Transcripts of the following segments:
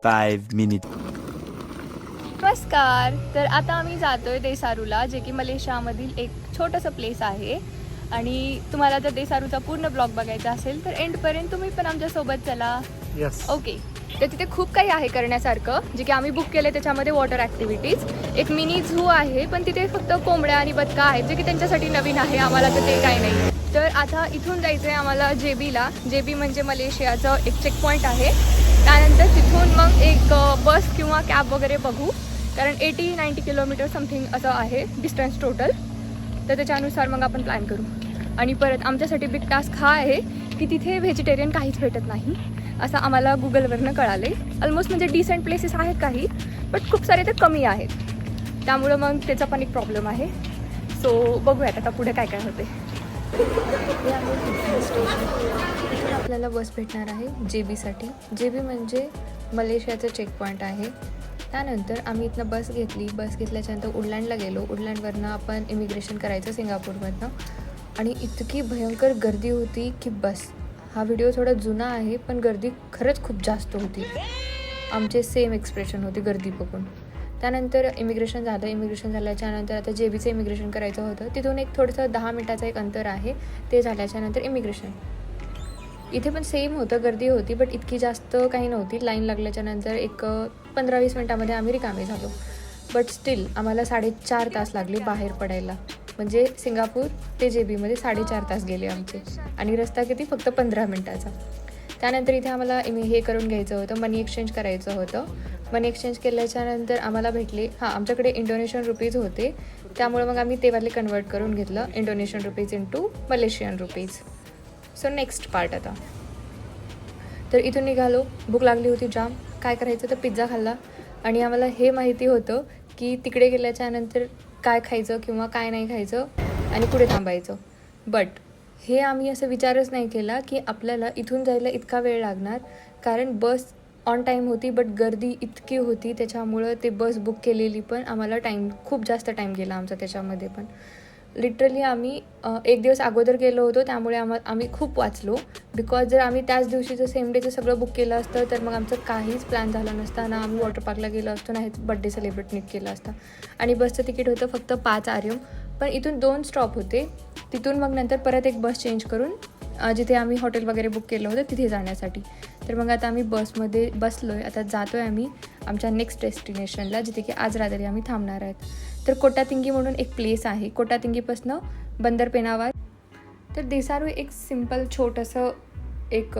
5 minutes. नमस्कार. तर आता आम्ही जातोय देसारूला, जे की मलेशियामधील एक छोटंसं प्लेस आहे. आणि तुम्हाला जर देसारूचा पूर्ण ब्लॉग बघायचा असेल तर एंडपर्यंत तुम्ही पण आमच्यासोबत चला. ओके. तर तिथे खूप काही आहे करण्यासारखं, जे की आम्ही बुक केले. त्याच्यामध्ये वॉटर ॲक्टिव्हिटीज, एक मिनी झू आहे, पण तिथे फक्त कोंबड्या आणि बदका आहेत, जे की त्यांच्यासाठी नवीन आहे. आम्हाला तर ते काही नाही. तर आता इथून जायचं आहे आम्हाला जेबीला. जेबी म्हणजे मलेशियाचं एक चेक पॉईंट आहे. त्यानंतर तिथून मग एक बस किंवा कॅब वगैरे बघू, कारण 80-90 किलोमीटर समथिंग असं आहे डिस्टन्स टोटल. तर त्याच्यानुसार मग आपण प्लॅन करू. आणि परत आमच्यासाठी बिग टास्क हा आहे की तिथे व्हेजिटेरियन काहीच भेटत नाही, असं आम्हाला गुगलवरनं कळाले. ऑलमोस्ट म्हणजे डिसेंट प्लेसेस आहेत काही, बट खूप सारे तर कमी आहेत. त्यामुळं मग त्याचा पण एक प्रॉब्लेम आहे. सो बघूयात आता पुढे काय काय होते. इथून आपल्याला बस भेटणार आहे जेबीसाठी. जेबी म्हणजे मलेशियाचं चेक पॉईंट आहे. त्यानंतर आम्ही इथनं बस घेतली. बस घेतल्याच्यानंतर उडलँडला गेलो. उडलँडवरनं आपण इमिग्रेशन करायचं सिंगापूरमधनं. आणि इतकी भयंकर गर्दी होती की बस. हा व्हिडिओ थोडा जुना आहे, पण गर्दी खरंच खूप जास्त होती. आमचे सेम एक्सप्रेशन होते गर्दी बघून. त्यानंतर इमिग्रेशन झालं. इमिग्रेशन झाल्याच्यानंतर आता जेबीचं इमिग्रेशन करायचं होतं. तिथून एक थोडंसं 10 मिनिटाचं एक अंतर आहे. ते झाल्याच्यानंतर इमिग्रेशन. इथे पण सेम होतं, गर्दी होती, बट इतकी जास्त काही नव्हती. लाईन लागल्याच्यानंतर एक 15-20 मिनटामध्ये आम्ही रिकामे झालो. बट स्टील आम्हाला 4.5 तास लागले बाहेर पडायला. म्हणजे सिंगापूर ते जेबीमध्ये 4.5 तास गेले आमचे. आणि रस्ता किती, फक्त 15 मिनटाचा. त्यानंतर इथे आम्हाला हे करून घ्यायचं होतं, मनी एक्सचेंज करायचं होतं. मनी एक्सचेंज केल्याच्यानंतर आम्हाला भेटले, आमच्याकडे इंडोनेशियन रुपीज होते, त्यामुळे मग आम्ही ते वाले कन्वर्ट करून घेतलं, Indonesian rupees into Malaysian rupees. So next part आता. तर इथून निघालो. भूक लागली होती जाम. काय करायचं तर पिझ्झा खाल्ला. आणि आम्हाला हे माहिती होतं की तिकडे गेल्याच्यानंतर काय खायचं किंवा काय नाही खायचं आणि कुठे थांबायचं. बट हे आम्ही असं विचारच नाही केला की आपल्याला इथून जायला इतका वेळ लागणार, कारण बस ऑन टाईम होती, बट गर्दी इतकी होती. त्याच्यामुळं ते बस बुक केलेली पण आम्हाला खूप जास्त टाईम गेला आमचा त्याच्यामध्ये पण. लिटरली आम्ही 1 दिवस अगोदर गेलो होतो, त्यामुळे आम्ही खूप वाचलो. बिकॉज जर आम्ही त्याच दिवशीचं सेम डेचं सगळं बुक केलं असतं तर मग आमचं काहीच प्लॅन झाला नसता. ना आम्ही वॉटर पार्कला गेलो असतो, नाही बड्डे सेलिब्रेट नीट केला असता. आणि बसचं तिकीट होतं फक्त 5 RM. पण इथून 2 स्टॉप होते. तिथून मग नंतर परत एक बस चेंज करून जिथे आम्ही हॉटेल वगैरे बुक केलं होतं तिथे जाण्यासाठी. तर मग आता आम्ही बसमध्ये बसलो आहे. आता जातो आहे आम्ही आमच्या नेक्स्ट डेस्टिनेशनला, जिथे की आज रात्री आम्ही थांबणार आहेत. तर कोटातिंगी म्हणून एक प्लेस आहे. कोटातिंगीपासनं बंदर पेनावार. तर देसारू एक सिम्पल छोटंसं एक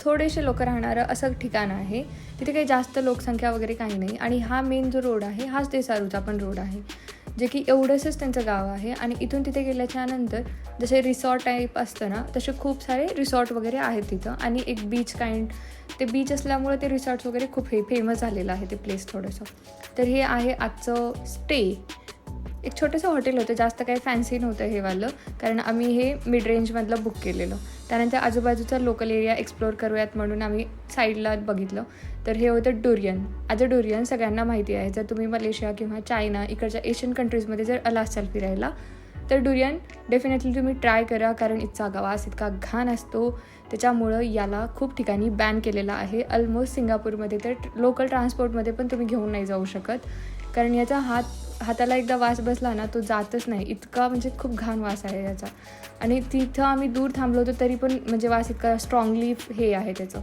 थोडेसे लोक राहणारं असं ठिकाण आहे. तिथे काही जास्त लोकसंख्या वगैरे काही नाही. आणि हा मेन जो रोड आहे हाच देसारूचा पण रोड आहे, जे की एवढंसंच त्यांचं गाव आहे. आणि इथून तिथे गेल्याच्यानंतर जसे रिसॉर्ट टाईप असतं ना, तसे खूप सारे रिसॉर्ट वगैरे आहेत तिथं. आणि एक बीच काइंड, ते बीच असल्यामुळे ते रिसॉर्ट्स वगैरे खूप फेमस झालेलं आहे ते प्लेस थोडंसं. तर हे आहे आजचं स्टे. एक छोटंसं हॉटेल होतं, जास्त काही फॅन्सी नव्हतं हे वालं, कारण आम्ही हे मिड रेंजमधलं बुक केलेलं. त्यानंतर आजूबाजूचा लोकल एरिया एक्सप्लोअर करूयात म्हणून आम्ही साईडला बघितलं. तर हे होतं डुरियन. डुरियन सगळ्यांना माहिती आहे. जर तुम्ही मलेशिया किंवा चायना इकडच्या एशियन कंट्रीजमध्ये जर आला असाल फिरायला, तर डुरियन डेफिनेटली तुम्ही ट्राय करा, कारण इतका वास इतका घाण असतो. त्याच्यामुळं याला खूप ठिकाणी बॅन केलेला आहे. ऑलमोस्ट सिंगापूरमध्ये तर लोकल ट्रान्सपोर्टमध्ये पण तुम्ही घेऊन नाही जाऊ शकत, कारण याचा हाताला एकदा वास बसला ना, तो जातच नाही. इतका म्हणजे खूप घाण वास आहे याचा. आणि तिथं आम्ही दूर थांबलो होतो तरी पण म्हणजे वास इतका स्ट्रॉंगली हे आहे त्याचं.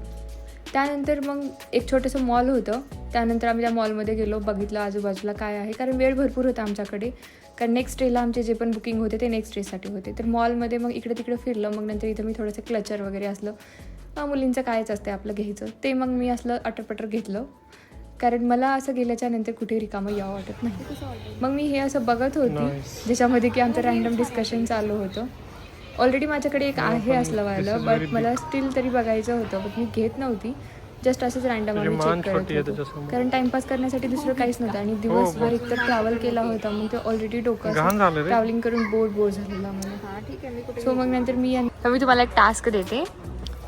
त्यानंतर मग एक छोटंसं मॉल होतं. त्यानंतर आम्ही त्या मॉलमध्ये गेलो, बघितलं आजूबाजूला काय आहे, कारण वेळ भरपूर होता आमच्याकडे, कारण नेक्स्ट डेला आमचे जे पण बुकिंग होते ते नेक्स्ट डेसाठी होते. तर मॉलमध्ये मग इकडे तिकडे फिरलं. मग नंतर इथं मी थोडंसं क्लचर वगैरे असलं मुलींचं कायच असते आपलं घ्यायचं, ते मग मी असलं अटरपटर घेतलं, कारण मला असं गेल्याच्यानंतर कुठे रिकामं यावं वाटत नाही. मग मी हे असं बघत होती, ज्याच्यामध्ये की आमचं रँडम डिस्कशन चालू होतं. ऑलरेडी माझ्याकडे एक आहे असलं वालं, बट मला स्टील तरी बघायचं होतं, बट मी घेत नव्हती. जस्ट असंच रँडम आम्ही चेक करत होतो, कारण टाइमपास करण्यासाठी दुसरं काहीच नव्हतं. आणि दिवसभर एकतर ट्रॅव्हल केला होता, मग ते ऑलरेडी डोकं ट्रॅव्हलिंग करून बोर झालेलं आम्हाला. सो मग नंतर मी तुम्हाला एक टास्क देते.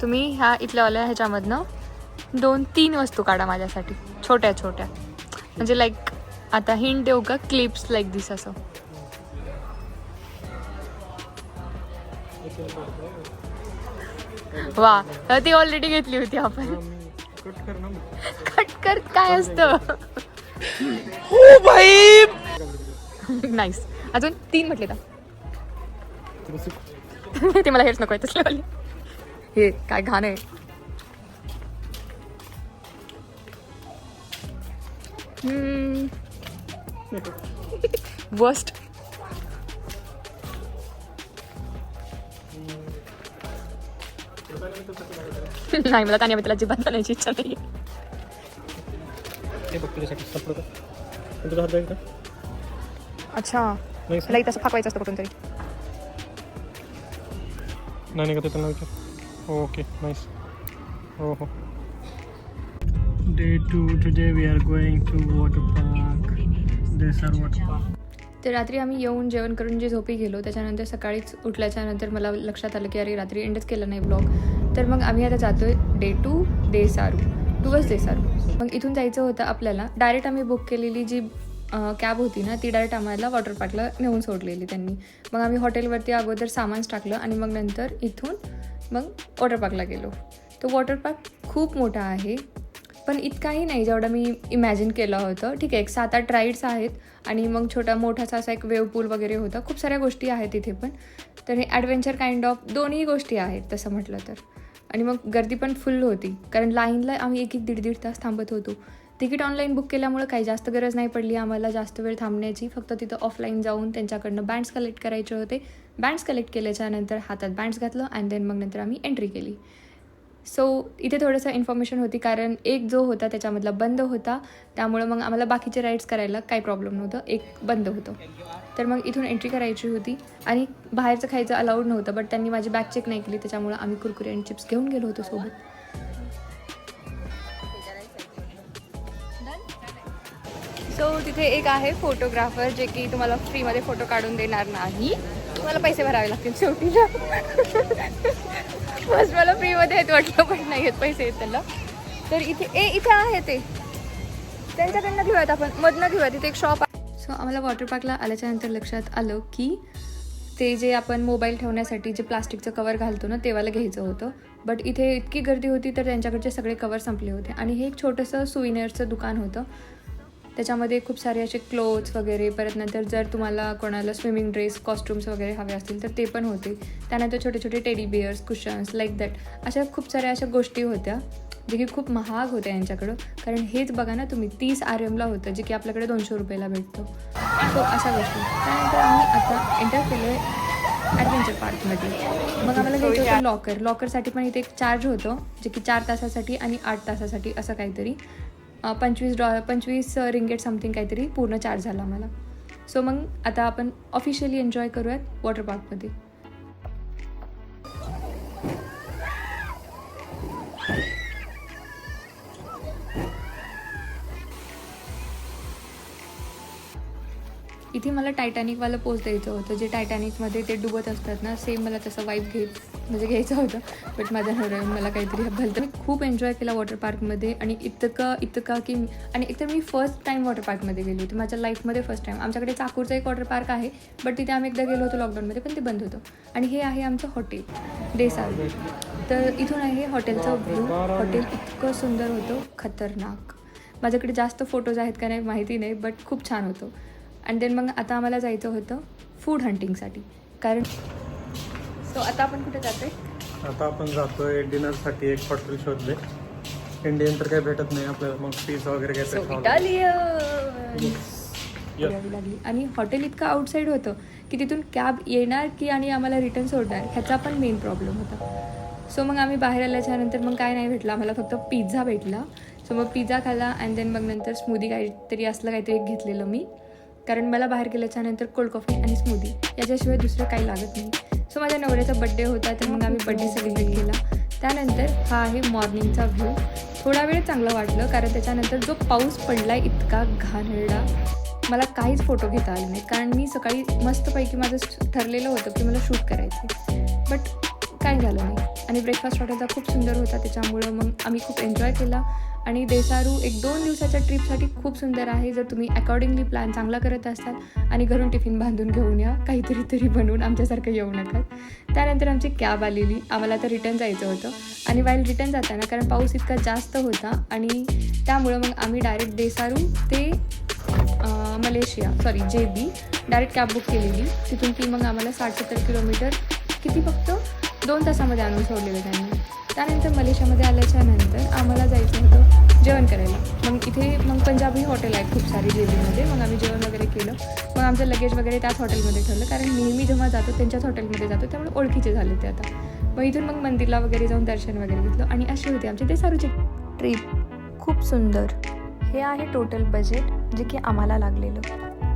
तुम्ही ह्या इथल्यावाल्या ह्याच्यामधनं 2-3 वस्तू काढा माझ्यासाठी, छोट्या छोट्या, म्हणजे लाईक आता हिंट देऊ का, क्लिप्स लाईक दिस असं. वा, ती ऑलरेडी घेतली होती आपण. कट कर काय असतं. हो भाई नाईस. अजून 3 म्हटले का. ते मला हेच नको आहे तसले. हे काय घाण आहे. वर्स्ट. नाही मला तान्याबद्दल अजिबात बनायची इच्छा नाही. अच्छा मला इथं फाकवायचं असतं कुठून तरी. नाही का ते त्यांना विचार. Okay nice. हो हो. Day 2 today we are going to water park. Desar water park. तर रात्री आम्ही येऊन जेवण करून जे झोपी गेलो त्याच्यानंतर सकाळीच उठल्याच्यानंतर मला लक्षात आलं की अरे रात्री एंडच केलं नाही ब्लॉग. तर मग आम्ही आता जातोय Day 2 देसारू. टुवर्स देसारू. मग इथून जायचं होतं आपल्याला. डायरेक्ट आम्ही बुक केलेली जी कॅब होती ना ती डायरेक्ट आम्हाला वॉटर पार्कला नेऊन सोडलेली त्यांनी. मग आम्ही हॉटेलवरती अगोदर सामान टाकलं आणि मग नंतर इथून मग वॉटर पार्कला गेलो. तो वॉटर पार्क खूप मोठा आहे पण इतकाही नाही जेवढं मी इमॅजिन केलं होतं. ठीक आहे, एक 7-8 राईड्स आहेत आणि मग मोठासा असा एक वेव पूल वगैरे होता. खूप साऱ्या गोष्टी आहेत तिथे पण. तर हे ॲडव्हेंचर काइंड ऑफ दोन्ही गोष्टी आहेत तसं म्हटलं तर. आणि मग गर्दी पण फुल होती कारण लाईनला आम्ही 1-1 तास थांबत होतो. तिकीट ऑनलाईन बुक केल्यामुळं काही जास्त गरज नाही पडली आम्हाला जास्त वेळ थांबण्याची. फक्त तिथं ऑफलाईन जाऊन त्यांच्याकडनं बँड्स कलेक्ट करायचे होते. बँड्स कलेक्ट केल्याच्यानंतर हातात बँड्स घातलं आणि देन मग नंतर आम्ही एंट्री केली. सो इथे थोडंसं इन्फॉर्मेशन होती कारण एक जो होता त्याच्यामधला बंद होता त्यामुळं मग आम्हाला बाकीचे राईड्स करायला काही प्रॉब्लेम नव्हतं. एक बंद होतं तर मग इथून एंट्री करायची होती आणि बाहेरचं खायचं अलाउड नव्हतं. बट त्यांनी माझी बॅग चेक नाही केली त्याच्यामुळं आम्ही कुरकुरे आणि चिप्स घेऊन गेलो होतो सोबत. सो तिथे एक आहे फोटोग्राफर जे की तुम्हाला फ्रीमध्ये फोटो काढून देणार नाही. तुम्हाला पैसे भरावे लागतील शेवटीला. फर्स्ट मला फ्रीमध्ये आहेत वाटलं पण नाही आहेत पैसे आहेत त्याला. तर इथे आहे ते त्यांच्याकडनं घेऊयात आपण मधनं घेऊयात. तिथे एक शॉप आहे. सो आम्हाला वॉटर पार्कला आल्याच्यानंतर लक्षात आलं की ते जे आपण मोबाईल ठेवण्यासाठी जे प्लास्टिकचं कवर घालतो ना तेवाला घ्यायचं होतं. बट इथे इतकी गर्दी होती तर त्यांच्याकडचे सगळे कवर संपले होते. आणि हे एक छोटंसं सुविनर्सचं दुकान होतं. त्याच्यामध्ये खूप सारे असे क्लोथ्स वगैरे परत नंतर जर तुम्हाला कोणाला स्विमिंग ड्रेस कॉस्ट्युम्स वगैरे हवे असतील तर ते पण होते. त्यानंतर छोटे छोटे teddy bears cushions like that अशा खूप साऱ्या अशा गोष्टी होत्या जे की खूप महाग होत्या यांच्याकडं. कारण हेच बघा ना तुम्ही 30 RM होतं जे की आपल्याकडे 200 रुपयाला भेटतं. सो अशा गोष्टी. त्यानंतर आम्ही आता एंटर केलो आहे ॲडव्हेंचर पार्कमध्ये. मग आम्हाला घ्यायचं होतं लॉकरसाठी पण इथे एक चार्ज होतं जे की 4 तासासाठी आणि 8 तासासाठी असं काहीतरी $25 रिंगेट समथिंग काहीतरी पूर्ण चार्ज झाला मला. सो मग आता आपण ऑफिशियली एन्जॉय करूयात वॉटर पार्कमध्ये. इथे मला टायटॅनिकवालं पोज द्यायचं होतं जे टायटॅनिकमध्ये ते डुबत असतात ना सेम मला तसं वाईब घ्यायचं होतं. बट माझ्या नवऱ्याने मला काहीतरी भलतं. मी खूप एन्जॉय केला वॉटर पार्कमध्ये आणि इतकं की आणि एकतर मी फर्स्ट टाईम वॉटर पार्कमध्ये गेली होती माझ्या लाईफमध्ये फर्स्ट टाईम. आमच्याकडे चाकूरचं एक वॉटर पार्क आहे बट तिथे आम्ही एकदा गेलो होतो लॉकडाऊनमध्ये पण ते बंद होतं. आणि हे आहे आमचं हॉटेल देसारू. तर इथून आहे हॉटेलचं व्ह्यू. हॉटेल इतकं सुंदर होतं खतरनाक. माझ्याकडे जास्त फोटोज आहेत का नाही माहिती नाही बट खूप छान होतं. अँड देन मग आता आम्हाला जायचं होतं फूड हंटिंगसाठी कारण सो आता आपण कुठे जातोय. आता आपण जातोय डिनरसाठी एक हॉटेल शोधले. इंडियन तर काही भेटत नाही आपल्याला मग पिझ्झा वगैरे लागली. आणि हॉटेल इतकं आउटसाईड होतं की तिथून कॅब येणार की आणि आम्हाला रिटर्न सोडणार ह्याचा पण मेन प्रॉब्लेम होता. सो मग आम्ही बाहेर आल्याच्यानंतर मग काय नाही भेटलं आम्हाला फक्त पिझ्झा भेटला. सो मग पिझ्झा खाल्ला अँड देन मग नंतर स्मूदी काहीतरी असलं काहीतरी एक घेतलेलं मी कारण मला बाहेर गेल्याच्यानंतर कोल्ड कॉफी आणि स्मूदी याच्याशिवाय दुसरं काही लागत नाही. सो माझ्या नवऱ्याचा बड्डे होता तर मग आम्ही बड्डे सेलिब्रेट केला. त्यानंतर हा आहे मॉर्निंगचा व्ह्यू. थोडा वेळ चांगलं वाटलं कारण त्याच्यानंतर जो पाऊस पडला इतका घाणेरडा मला काहीच फोटो घेता आले नाहीत कारण मी सकाळी मस्तपैकी माझं ठरलेलं होतं की मला शूट करायचं बट काही झालं नाही. आणि ब्रेकफास्ट हॉटेलचा खूप सुंदर होता, त्याच्यामुळं मग आम्ही खूप एन्जॉय केला. आणि देसारू 1-2 दिवसाच्या ट्रिपसाठी खूप सुंदर आहे. जर तुम्ही अकॉर्डिंगली प्लॅन चांगला करत असाल आणि घरून टिफिन बांधून घेऊन या, काहीतरी तरी बनवून, आमच्यासारखं येऊ नका. त्यानंतर आमची कॅब आलेली, आम्हाला तर रिटर्न जायचं होतं आणि वाईल रिटर्न जाताना कारण पाऊस इतका जास्त होता आणि त्यामुळं मग आम्ही डायरेक्ट देसारू ते JB डायरेक्ट कॅब बुक केलेली. तिथून ती मग आम्हाला 60-70 किलोमीटर किती फक्त 2 तासामध्ये आणून सोडलेलं त्यांनी. त्यानंतर मलेशियामध्ये आल्याच्या नंतर आम्हाला जायचं होतं जेवण करायला. मग इथे पंजाबी हॉटेल आहेत खूप सारी JBमध्ये. मग आम्ही जेवण वगैरे केलं. मग आमचं लगेज वगैरे त्याच हॉटेलमध्ये ठेवलं कारण नेहमी जेव्हा जातो त्यांच्याच हॉटेलमध्ये जातो, त्यामुळे ओळखीचे झाले ते आता. मग इथून मग मंदिरला वगैरे जाऊन दर्शन वगैरे घेतलं आणि अशी होती आमची देसारूची ट्रिप. खूप सुंदर. हे आहे टोटल बजेट जे की आम्हाला लागलेलं.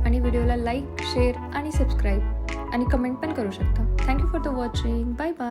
आणि व्हिडिओला लाईक, शेअर आणि सबस्क्राईब आणि कमेंट पण करू शकता. Thank you for the watching. Bye bye.